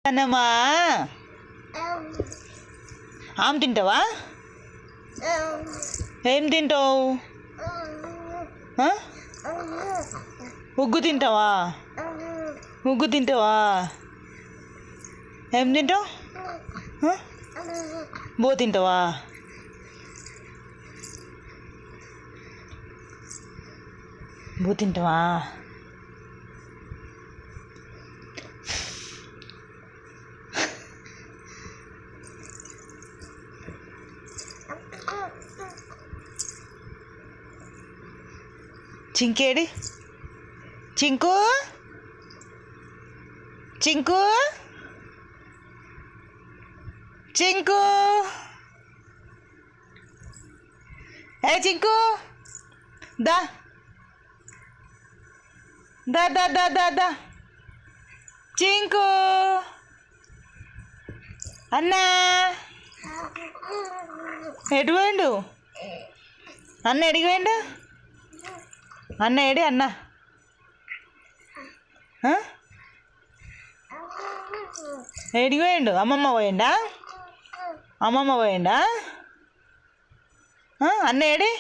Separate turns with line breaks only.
అన్నమా ఆమె తింటావా? ఏం తింటావు? ఉగ్గు తింటావా? ఉగ్గు తింటావా? ఏం తింటావు? బో తింటావా? బో తింటావా? చింకేడి? చింకు చింకు చింకు ఏ చింకు దా దా దా దా దా దా చింకు అన్నా ఎటు పోయిండు? అన్న ఎడికి పోయిండు? అన్న ఏడి అన్న? ఏడికి పోయిండు? అమ్మమ్మ పోయిండా? అమ్మమ్మ పోయిండా? అన్న ఏడి?